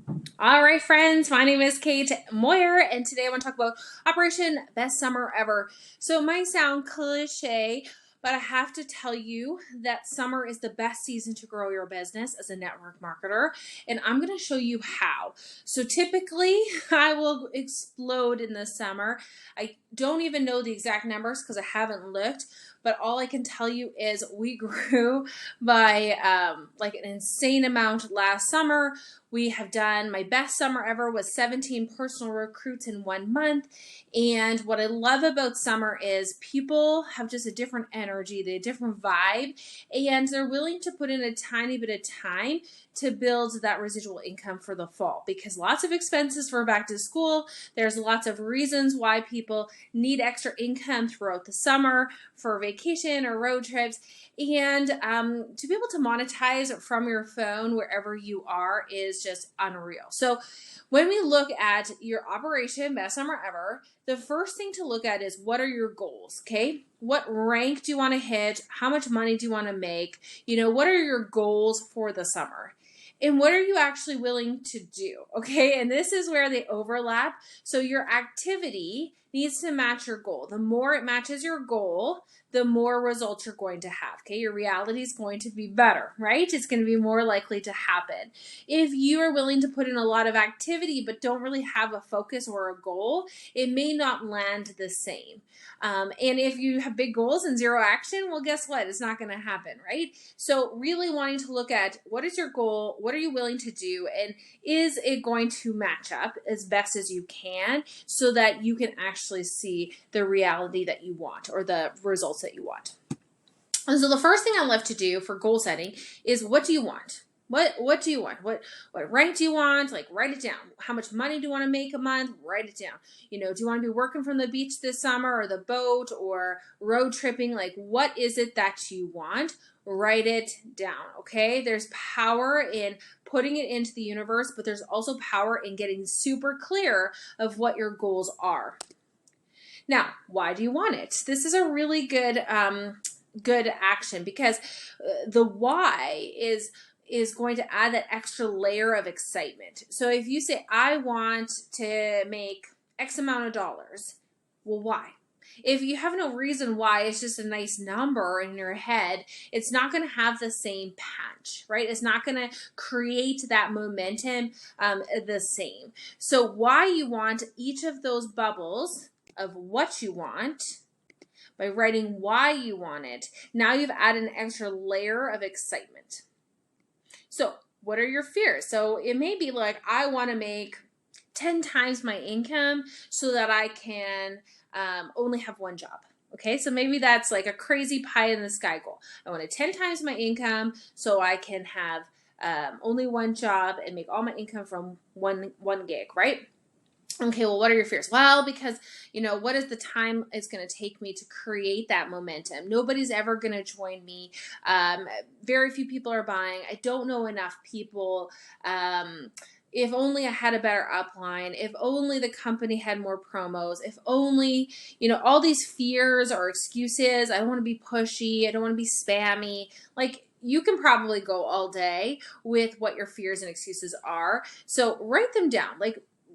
All right, friends, my name is Kate Moyer, and today I want to talk about Operation Best Summer Ever. So it might sound cliche, but I have to tell you that summer is the best season to grow your business as a network marketer, and I'm going to show you how. So typically, I will explode in the summer. I don't even know the exact numbers because I haven't looked, but all I can tell you is we grew by like an insane amount last summer. We have done, my best summer ever was 17 personal recruits in 1 month. And what I love about summer is people have just a different energy, they have a different vibe, and they're willing to put in a tiny bit of time to build that residual income for the fall, because lots of expenses for back to school. There's lots of reasons why people need extra income throughout the summer for vacation or road trips. And to be able to monetize from your phone wherever you are is just unreal. So when we look at your Operation Best Summer Ever, the first thing to look at is, what are your goals? Okay. What rank do you want to hit? How much money do you want to make? What are your goals for the summer? And what are you actually willing to do? Okay. And this is where they overlap. So your activity needs to match your goal. The more it matches your goal, the more results you're going to have. Okay, your reality is going to be better, right? It's going to be more likely to happen. If you are willing to put in a lot of activity but don't really have a focus or a goal, it may not land the same. And if you have big goals and zero action, well, guess what? It's not going to happen, right? So really wanting to look at, what is your goal? What are you willing to do? And is it going to match up as best as you can so that you can actually see the reality that you want or the results that you want? And so the first thing I'm left to do for goal setting is, what do you want? What do you want? What rank do you want? Like, write it down. How much money do you want to make a month? Write it down. Do you want to be working from the beach this summer, or the boat, or road tripping? Like, what is it that you want? Write it down. Okay? There's power in putting it into the universe, but there's also power in getting super clear of what your goals are. Now, why do you want it? This is a really good action, because the why is going to add that extra layer of excitement. So if you say, I want to make X amount of dollars, well, why? If you have no reason why, it's just a nice number in your head, it's not going to have the same punch, right? It's not going to create that momentum the same. So why you want each of those bubbles of what you want, by writing why you want it, now you've added an extra layer of excitement. So what are your fears? So it may be like, I want to make 10 times my income so that I can only have one job. Okay, so maybe that's like a crazy pie in the sky goal. I want to 10 times my income so I can have only one job and make all my income from one gig, right? Okay, well, what are your fears? Well, because, what is the time it's going to take me to create that momentum? Nobody's ever going to join me. Very few people are buying. I don't know enough people. If only I had a better upline, if only the company had more promos, if only, all these fears or excuses. I don't want to be pushy. I don't want to be spammy. Like, you can probably go all day with what your fears and excuses are. So write them down.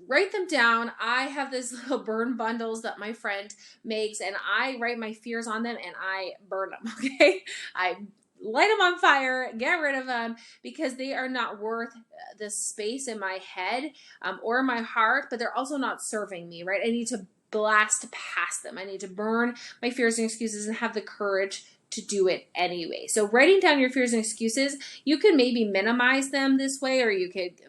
Write them down. I have these little burn bundles that my friend makes, and I write my fears on them and I burn them. Okay. I light them on fire, get rid of them, because they are not worth the space in my head or my heart, but they're also not serving me, right? I need to blast past them. I need to burn my fears and excuses and have the courage to do it anyway. So writing down your fears and excuses, you can maybe minimize them this way, or you could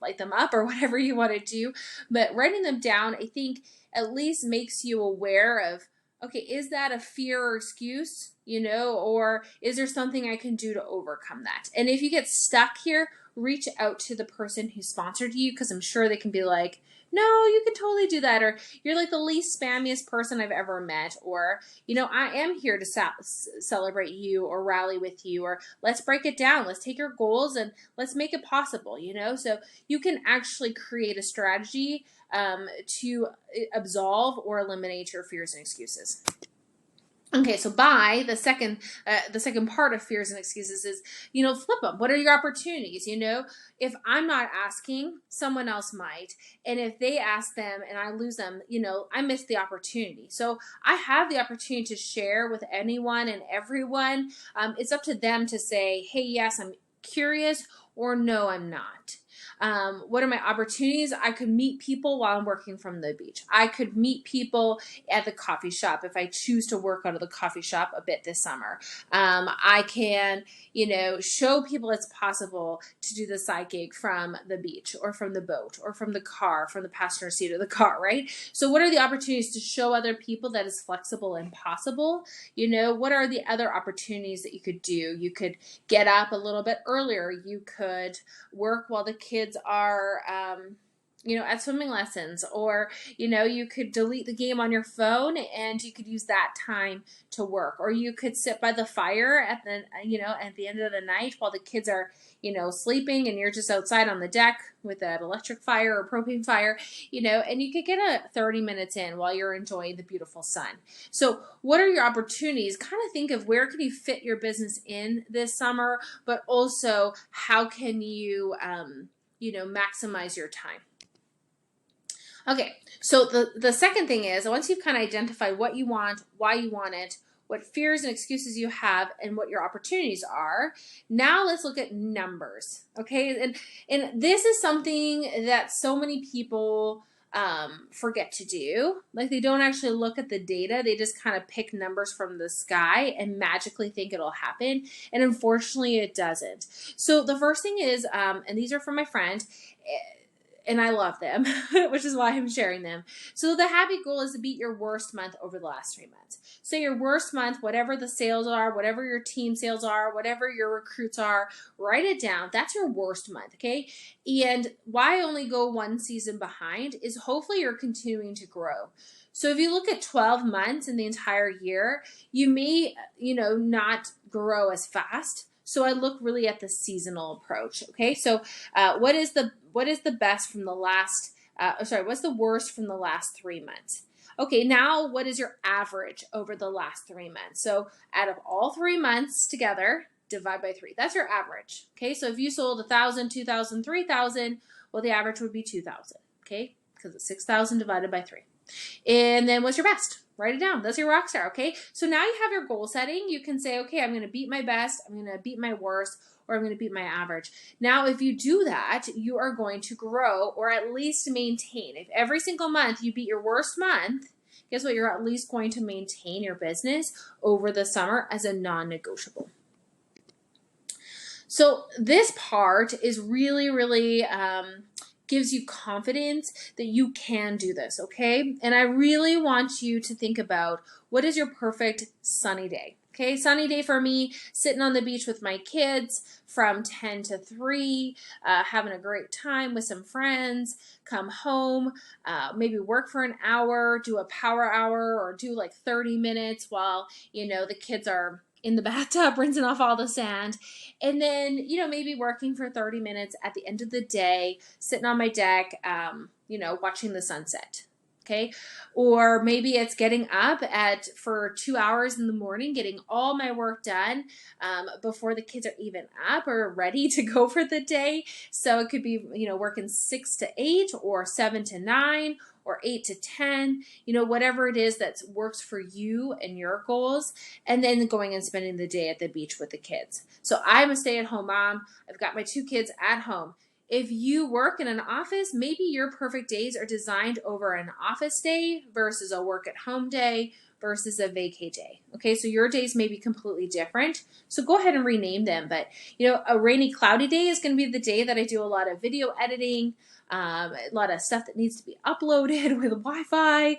light them up or whatever you want to do. But writing them down, I think, at least makes you aware of, okay, is that a fear or excuse, or is there something I can do to overcome that? And if you get stuck here, reach out to the person who sponsored you, because I'm sure they can be like, no, you can totally do that. Or, you're like the least spammiest person I've ever met. Or, I am here to celebrate you or rally with you. Or, let's break it down. Let's take your goals and let's make it possible, So you can actually create a strategy to absolve or eliminate your fears and excuses. Okay, so by the second part of fears and excuses is, flip them. What are your opportunities? If I'm not asking, someone else might, and if they ask them and I lose them, I miss the opportunity. So I have the opportunity to share with anyone and everyone. It's up to them to say, hey, yes, I'm curious, or no, I'm not. What are my opportunities? I could meet people while I'm working from the beach. I could meet people at the coffee shop if I choose to work out of the coffee shop a bit this summer. I can, show people it's possible to do the side gig from the beach or from the boat or from the car, from the passenger seat of the car, right? So what are the opportunities to show other people that is flexible and possible? What are the other opportunities that you could do? You could get up a little bit earlier. You could work while the kids are, at swimming lessons, or, you could delete the game on your phone and you could use that time to work, or you could sit by the fire at the end of the night while the kids are, sleeping, and you're just outside on the deck with that electric fire or propane fire, and you could get a 30 minutes in while you're enjoying the beautiful sun. So what are your opportunities? Kind of think of where can you fit your business in this summer, but also how can you, maximize your time. Okay, so the second thing is, once you've kind of identified what you want, why you want it, what fears and excuses you have, and what your opportunities are, now let's look at numbers. Okay, and this is something that so many people forget to do. Like, they don't actually look at the data. They just kind of pick numbers from the sky and magically think it'll happen. And unfortunately, it doesn't. So the first thing is, and these are from my friend, and I love them, which is why I'm sharing them. So the happy goal is to beat your worst month over the last 3 months. So your worst month, whatever the sales are, whatever your team sales are, whatever your recruits are, write it down. That's your worst month, okay? And why only go one season behind is hopefully you're continuing to grow. So if you look at 12 months in the entire year, you may, not grow as fast. So I look really at the seasonal approach. Okay, so what is the best from the last? What's the worst from the last 3 months? Okay, now what is your average over the last 3 months? So out of all 3 months together, divide by 3. That's your average. Okay, so if you sold 1,000, 2,000, 3,000, well, the average would be 2,000. Okay, because it's 6,000 divided by 3. And then what's your best? Write it down. That's your rock star, okay? So now you have your goal setting. You can say, okay, I'm going to beat my best, I'm going to beat my worst, or I'm going to beat my average. Now, if you do that, you are going to grow, or at least maintain. If every single month you beat your worst month, guess what? You're at least going to maintain your business over the summer as a non-negotiable. So this part is really, really gives you confidence that you can do this, okay? And I really want you to think about, what is your perfect sunny day? Okay, sunny day for me, sitting on the beach with my kids from 10 to 3, having a great time with some friends, come home, maybe work for an hour, do a power hour, or do like 30 minutes while, the kids are in the bathtub rinsing off all the sand, and then maybe working for 30 minutes at the end of the day, sitting on my deck, watching the sunset. Okay, or maybe it's getting up for 2 hours in the morning, getting all my work done before the kids are even up or ready to go for the day. So it could be working 6 to 8 or 7 to 9 or 8 to 10, whatever it is that works for you and your goals, and then going and spending the day at the beach with the kids. So I'm a stay-at-home mom. I've got my 2 kids at home. If you work in an office, maybe your perfect days are designed over an office day versus a work at home day versus a vacay day. Okay, so your days may be completely different. So go ahead and rename them. But, a rainy, cloudy day is going to be the day that I do a lot of video editing, a lot of stuff that needs to be uploaded with Wi-Fi,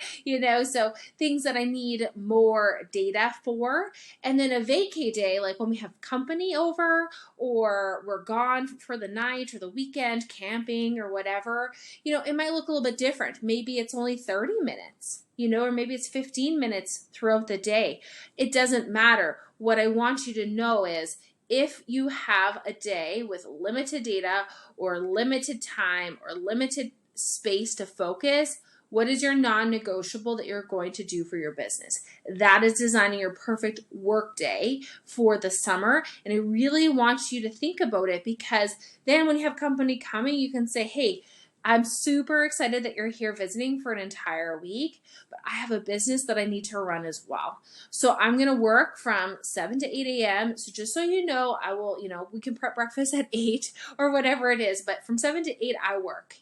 so things that I need more data for. And then a vacay day, like when we have company over or we're gone for the night or the weekend, camping or whatever, it might look a little bit different. Maybe it's only 30 minutes, or maybe it's 15 minutes throughout the day. It doesn't matter. What I want you to know is, if you have a day with limited data or limited time or limited space to focus, What is your non-negotiable that you're going to do for your business? That is designing your perfect work day for the summer. And I really want you to think about it, because then when you have company coming, you can say, hey, I'm super excited that you're here visiting for an entire week, but I have a business that I need to run as well. So I'm going to work from 7 to 8 a.m. So just so you know, I will, we can prep breakfast at 8 or whatever it is, but from 7 to 8, I work,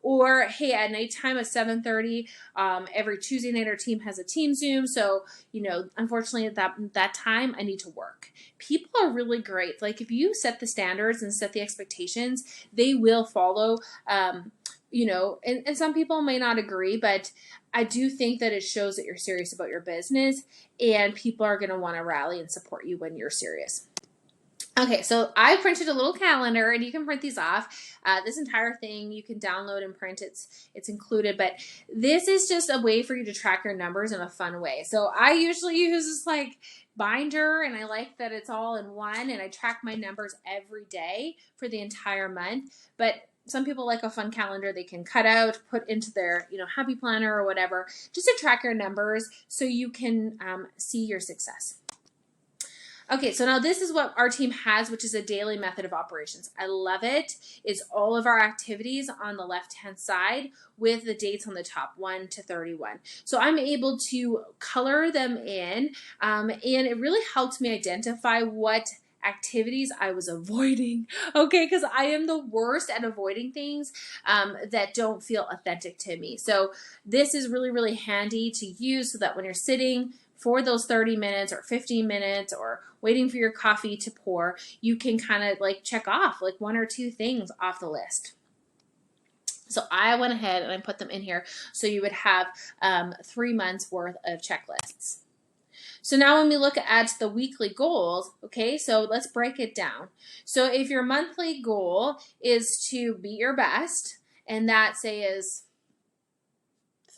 or hey, at nighttime at 7:30, every Tuesday night, our team has a team Zoom. So, unfortunately at that time, I need to work. People are really great. Like if you set the standards and set the expectations, they will follow. And some people may not agree, but I do think that it shows that you're serious about your business, and people are going to want to rally and support you when you're serious. Okay, so I printed a little calendar, and you can print these off. This entire thing you can download and print. It's included, but this is just a way for you to track your numbers in a fun way. So I usually use this like binder, and I like that it's all in one, and I track my numbers every day for the entire month. But some people like a fun calendar they can cut out, put into their happy planner or whatever, just to track your numbers so you can see your success. Okay, so now this is what our team has, which is a daily method of operations. I love it. It's all of our activities on the left-hand side with the dates on the top, 1 to 31. So I'm able to color them in, and it really helps me identify what activities I was avoiding, okay, because I am the worst at avoiding things that don't feel authentic to me. So this is really, really handy to use so that when you're sitting for those 30 minutes or 15 minutes or waiting for your coffee to pour, you can kind of like check off like 1 or 2 things off the list. So I went ahead and I put them in here so you would have 3 months worth of checklists. So now when we look at the weekly goals, okay, so let's break it down. So if your monthly goal is to be your best, and that say is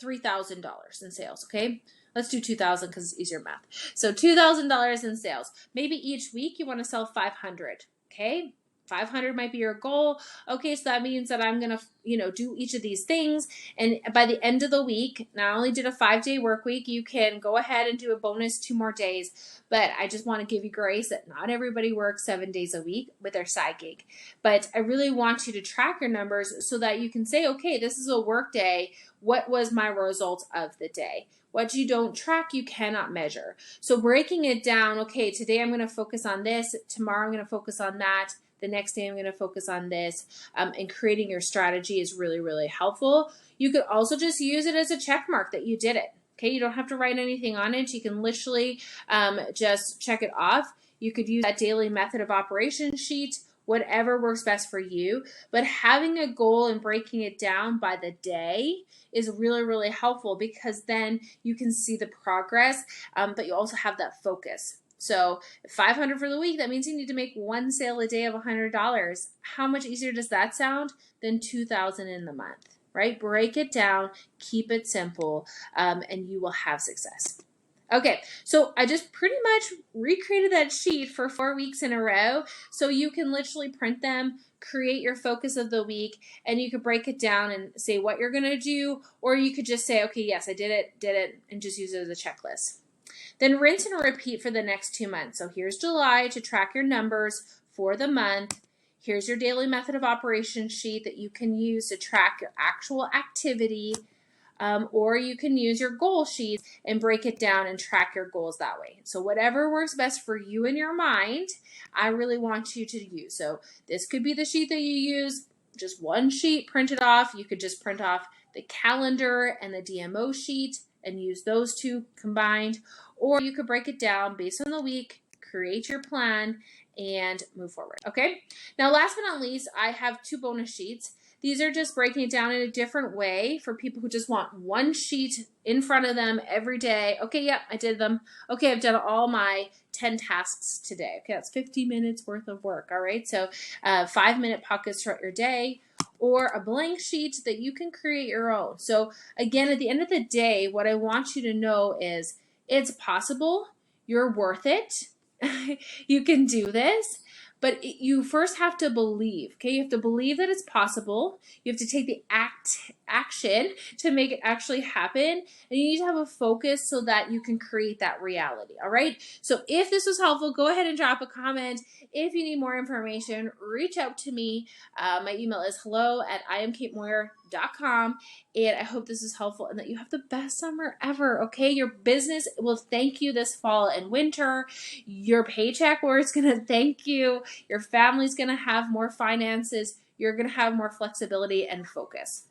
$3,000 in sales, okay? Let's do 2,000 because it's easier math. So $2,000 in sales. Maybe each week you want to sell 500, okay? 500 might be your goal. Okay, so that means that I'm going to, do each of these things. And by the end of the week, not only did a 5-day work week, you can go ahead and do a bonus 2 more days. But I just want to give you grace that not everybody works 7 days a week with their side gig. But I really want you to track your numbers so that you can say, okay, this is a work day. What was my result of the day? What you don't track, you cannot measure. So breaking it down, okay, today I'm going to focus on this. Tomorrow I'm going to focus on that. The next day I'm going to focus on this. And creating your strategy is really, really helpful. You could also just use it as a check mark that you did it. Okay, you don't have to write anything on it. You can literally just check it off. You could use that daily method of operation sheet, whatever works best for you. But having a goal and breaking it down by the day is really, really helpful, because then you can see the progress, but you also have that focus. So 500 for the week, that means you need to make 1 sale a day of $100. How much easier does that sound than 2,000 in the month, right? Break it down, keep it simple, and you will have success. Okay, so I just pretty much recreated that sheet for 4 weeks in a row, so you can literally print them, create your focus of the week, and you could break it down and say what you're going to do, or you could just say, okay, yes, I did it, and just use it as a checklist. Then rinse and repeat for the next 2 months. So here's July to track your numbers for the month. Here's your daily method of operation sheet that you can use to track your actual activity. Or you can use your goal sheet and break it down and track your goals that way. So whatever works best for you in your mind, I really want you to use. So this could be the sheet that you use, just one sheet printed off. You could just print off the calendar and the DMO sheet and use those 2 combined. Or you could break it down based on the week, create your plan, and move forward. Okay. Now, last but not least, I have 2 bonus sheets. These are just breaking it down in a different way for people who just want one sheet in front of them every day. Okay, yep, I did them. Okay, I've done all my 10 tasks today. Okay, that's 50 minutes worth of work. All right, so 5-minute pockets throughout your day, or a blank sheet that you can create your own. So again, at the end of the day, what I want you to know is it's possible. You're worth it. You can do this. But you first have to believe, okay? You have to believe that it's possible. You have to take the action to make it actually happen. And you need to have a focus so that you can create that reality, all right? So if this was helpful, go ahead and drop a comment. If you need more information, reach out to me. My email is hello@iamkatemoyer.com. And I hope this is helpful and that you have the best summer ever, okay? Your business will thank you this fall and winter. Your paycheck where it's going to thank you. Your family's going to have more finances. You're going to have more flexibility and focus.